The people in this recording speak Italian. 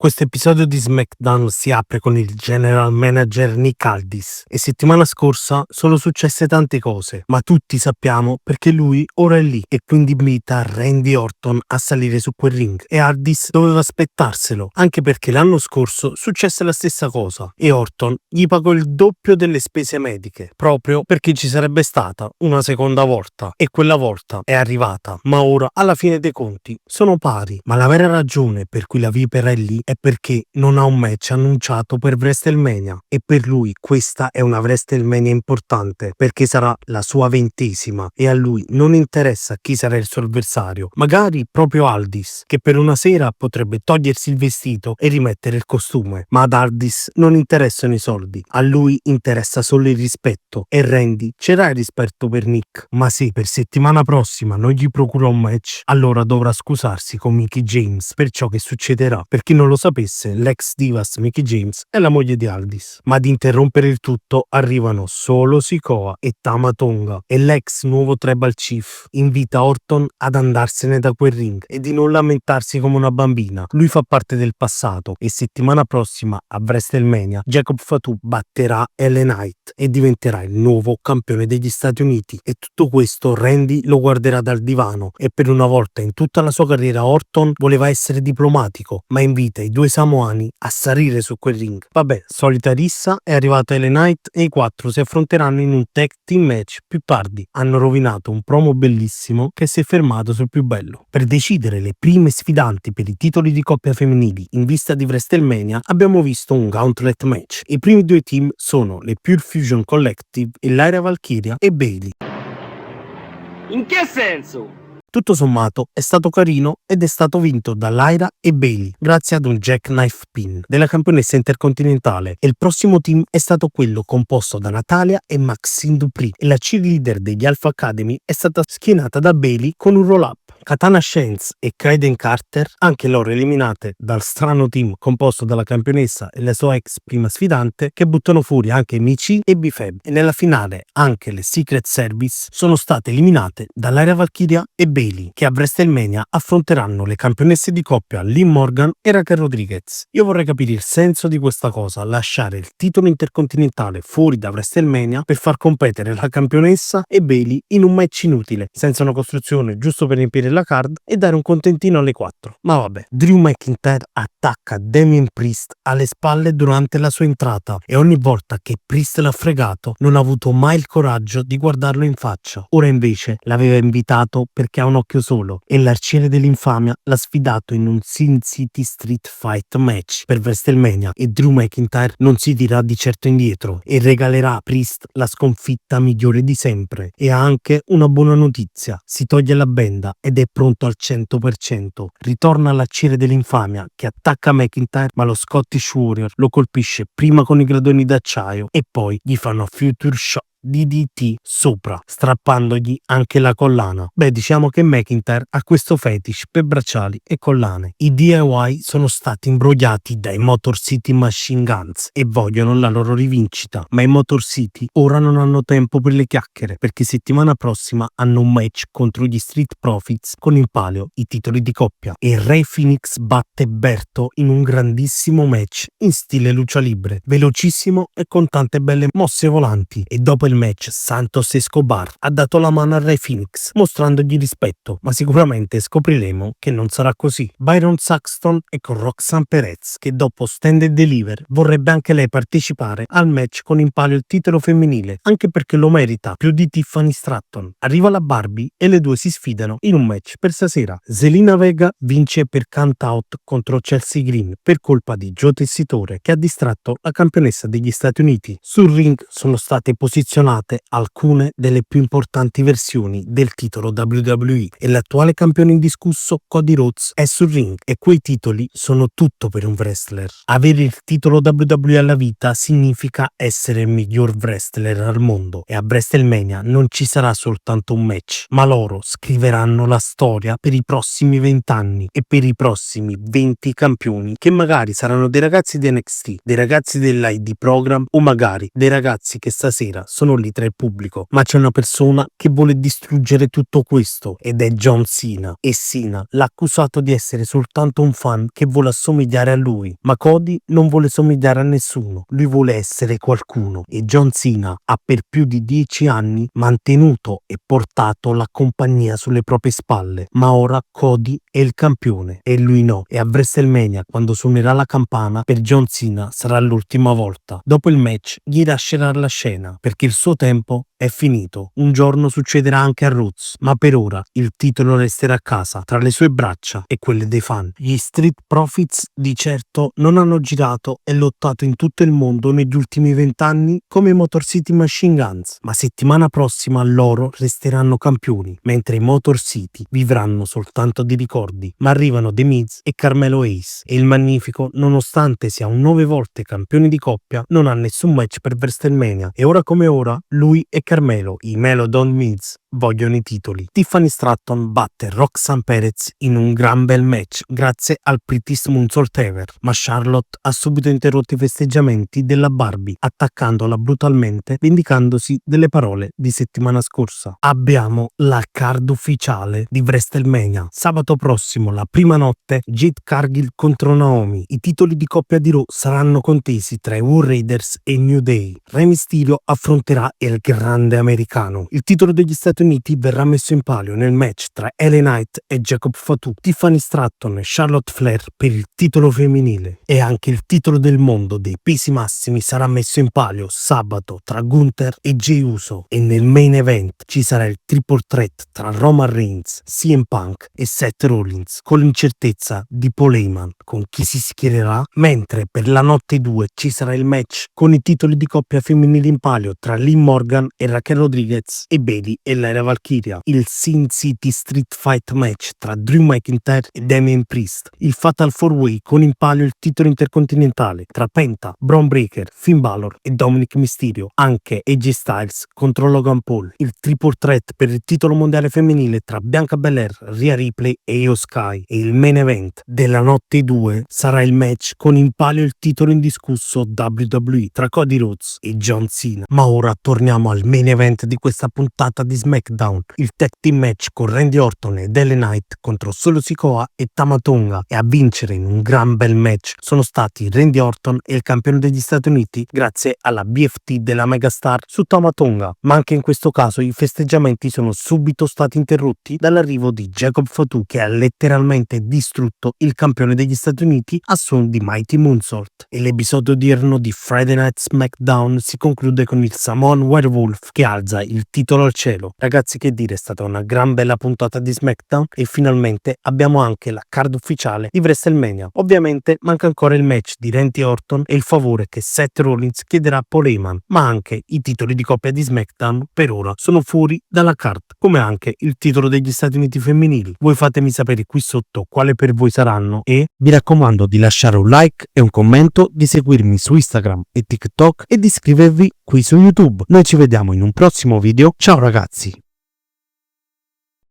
Questo episodio di SmackDown si apre con il general manager Nick Aldis e settimana scorsa sono successe tante cose, ma tutti sappiamo perché lui ora è lì e quindi invita Randy Orton a salire su quel ring e Aldis doveva aspettarselo, anche perché l'anno scorso successe la stessa cosa e Orton gli pagò il doppio delle spese mediche, proprio perché ci sarebbe stata una seconda volta e quella volta è arrivata, ma ora alla fine dei conti sono pari, ma la vera ragione per cui la Viper è lì è perché non ha un match annunciato per WrestleMania e per lui questa è una WrestleMania importante perché sarà la sua 20ª e a lui non interessa chi sarà il suo avversario, magari proprio Aldis che per una sera potrebbe togliersi il vestito e rimettere il costume, ma ad Aldis non interessano i soldi, a lui interessa solo il rispetto e Randy c'era il rispetto per Nick, ma se per settimana prossima non gli procura un match allora dovrà scusarsi con Mickie James per ciò che succederà. Per chi non lo sapesse, l'ex Divas Mickie James è la moglie di Aldis, ma ad interrompere il tutto arrivano solo Sikoa e Tama Tonga e l'ex nuovo Tribal Chief invita Orton ad andarsene da quel ring e di non lamentarsi come una bambina, lui fa parte del passato e settimana prossima a WrestleMania Jacob Fatu batterà LA Knight e diventerà il nuovo campione degli Stati Uniti e tutto questo Randy lo guarderà dal divano e per una volta in tutta la sua carriera Orton voleva essere diplomatico, ma invita i due samoani a salire su quel ring. Vabbè, solita rissa, è arrivato LA Knight e i quattro si affronteranno in un tag team match più tardi. Hanno rovinato un promo bellissimo che si è fermato sul più bello. Per decidere le prime sfidanti per i titoli di coppia femminili in vista di WrestleMania abbiamo visto un gauntlet match. I primi due team sono le Pure Fusion Collective e Lyra Valkyria e Bayley. In che senso? Tutto sommato è stato carino ed è stato vinto da Lyra e Bayley grazie ad un jackknife pin della campionessa intercontinentale e il prossimo team è stato quello composto da Natalia e Maxine Dupri e la cheerleader degli Alpha Academy è stata schienata da Bayley con un roll up. Katana Chance e Kaiden Carter, anche loro eliminate dal strano team composto dalla campionessa e la sua ex prima sfidante, che buttano fuori anche Michi e B-Fab e nella finale anche le Secret Service sono state eliminate da Lyra Valkyria e Bayley, che a WrestleMania affronteranno le campionesse di coppia Liv Morgan e Raquel Rodriguez. Io vorrei capire il senso di questa cosa, lasciare il titolo intercontinentale fuori da WrestleMania per far competere la campionessa e Bayley in un match inutile, senza una costruzione giusto per riempire la card e dare un contentino alle quattro. Ma vabbè, Drew McIntyre attacca Damien Priest alle spalle durante la sua entrata e ogni volta che Priest l'ha fregato non ha avuto mai il coraggio di guardarlo in faccia. Ora invece l'aveva invitato perché ha un occhio solo e l'arciere dell'infamia l'ha sfidato in un Sin City Street Fight match per WrestleMania e Drew McIntyre non si dirà di certo indietro e regalerà a Priest la sconfitta migliore di sempre. E ha anche una buona notizia, si toglie la benda ed è pronto al 100%. Ritorna all'arciere dell'infamia che attacca McIntyre ma lo Scottish Warrior lo colpisce prima con i gradoni d'acciaio e poi gli fanno Future Shock DDT sopra, strappandogli anche la collana. Beh, diciamo che McIntyre ha questo fetish per bracciali e collane. I DIY sono stati imbrogliati dai Motor City Machine Guns e vogliono la loro rivincita, ma i Motor City ora non hanno tempo per le chiacchiere perché settimana prossima hanno un match contro gli Street Profits con in palio i titoli di coppia e Rey Fenix batte Berto in un grandissimo match in stile lucha libre, velocissimo e con tante belle mosse volanti e dopo il match Santos Escobar ha dato la mano a Rey Fenix mostrandogli rispetto, ma sicuramente scopriremo che non sarà così. Byron Saxton è con Roxanne Perez che dopo Stand and Deliver vorrebbe anche lei partecipare al match con in palio il titolo femminile, anche perché lo merita più di Tiffany Stratton. Arriva la Barbie e le due si sfidano in un match per stasera. Zelina Vega vince per count out contro Chelsea Green per colpa di Joe Tessitore che ha distratto la campionessa degli Stati Uniti. Sul ring sono state posizionate alcune delle più importanti versioni del titolo WWE e l'attuale campione indiscusso Cody Rhodes è sul ring e quei titoli sono tutto per un wrestler. Avere il titolo WWE alla vita significa essere il miglior wrestler al mondo e a WrestleMania non ci sarà soltanto un match, ma loro scriveranno la storia per i prossimi 20 anni e per i prossimi 20 campioni che magari saranno dei ragazzi di NXT, dei ragazzi dell'ID Program o magari dei ragazzi che stasera sono sono lì tra il pubblico, ma c'è una persona che vuole distruggere tutto questo ed è John Cena, e Cena l'ha accusato di essere soltanto un fan che vuole assomigliare a lui, ma Cody non vuole somigliare a nessuno, lui vuole essere qualcuno, e John Cena ha per più di 10 anni mantenuto e portato la compagnia sulle proprie spalle, ma ora Cody è il campione e lui no, e a WrestleMania, quando suonerà la campana, per John Cena sarà l'ultima volta. Dopo il match gli lascerà la scena perché il suo tempo è finito. Un giorno succederà anche a Roots, ma per ora il titolo resterà a casa tra le sue braccia e quelle dei fan. Gli Street Profits di certo non hanno girato e lottato in tutto il mondo negli ultimi 20 anni come i Motor City Machine Guns, ma settimana prossima loro resteranno campioni, mentre i Motor City vivranno soltanto di ricordi. Ma arrivano The Miz e Carmelo Hayes, e il Magnifico, nonostante sia un 9 volte campione di coppia, non ha nessun match per WrestleMania, e ora come ora lui e Carmelo, i Melodon Miz, vogliono i titoli. Tiffany Stratton batte Roxanne Perez in un gran bel match grazie al Prettiest Moonsault Ever, ma Charlotte ha subito interrotto i festeggiamenti della Barbie attaccandola brutalmente, vendicandosi delle parole di settimana scorsa. Abbiamo la card ufficiale di WrestleMania. Sabato prossimo, la prima notte, Jade Cargill contro Naomi. I titoli di coppia di Raw saranno contesi tra i War Raiders e New Day. Rey Mysterio affronterà il grande americano. Il titolo degli Stati Uniti verrà messo in palio nel match tra LA Knight e Jacob Fatu, Tiffany Stratton e Charlotte Flair per il titolo femminile, e anche il titolo del mondo dei pesi massimi sarà messo in palio sabato tra Gunther e Jey Uso, e nel main event ci sarà il triple threat tra Roman Reigns, CM Punk e Seth Rollins, con l'incertezza di Paul Heyman con chi si schiererà, mentre per la notte 2 ci sarà il match con i titoli di coppia femminili in palio tra Liv Morgan e Raquel Rodriguez e Bayley e Lyra Valkyria, il Sin City Street Fight match tra Drew McIntyre e Damian Priest, il Fatal 4-Way con in palio il titolo intercontinentale tra Penta, Braun Breaker, Finn Balor e Dominic Mysterio, anche AJ Styles contro Logan Paul, il triple threat per il titolo mondiale femminile tra Bianca Belair, Rhea Ripley e Io Sky, e il main event della notte 2 sarà il match con in palio il titolo indiscusso WWE tra Cody Rhodes e John Cena. Ma ora torniamo al main event di questa puntata di SmackDown, il tag team match con Randy Orton e LA Knight contro Solo Sikoa e Tama Tonga, e a vincere in un gran bel match sono stati Randy Orton e il campione degli Stati Uniti grazie alla BFT della Megastar su Tama Tonga, ma anche in questo caso i festeggiamenti sono subito stati interrotti dall'arrivo di Jacob Fatu, che ha letteralmente distrutto il campione degli Stati Uniti a suon di Mighty Moonsault, e l'episodio odierno di Friday Night SmackDown si conclude con il Samoan Werewolf che alza il titolo al cielo. Ragazzi, che dire, è stata una gran bella puntata di SmackDown, e finalmente abbiamo anche la card ufficiale di WrestleMania. Ovviamente manca ancora il match di Randy Orton e il favore che Seth Rollins chiederà a Paul Heyman, ma anche i titoli di coppia di SmackDown per ora sono fuori dalla card, come anche il titolo degli Stati Uniti femminili. Voi fatemi sapere qui sotto quale per voi saranno, e vi raccomando di lasciare un like e un commento, di seguirmi su Instagram e TikTok e di iscrivervi qui su YouTube. Noi ci vediamo in un prossimo video. Ciao ragazzi!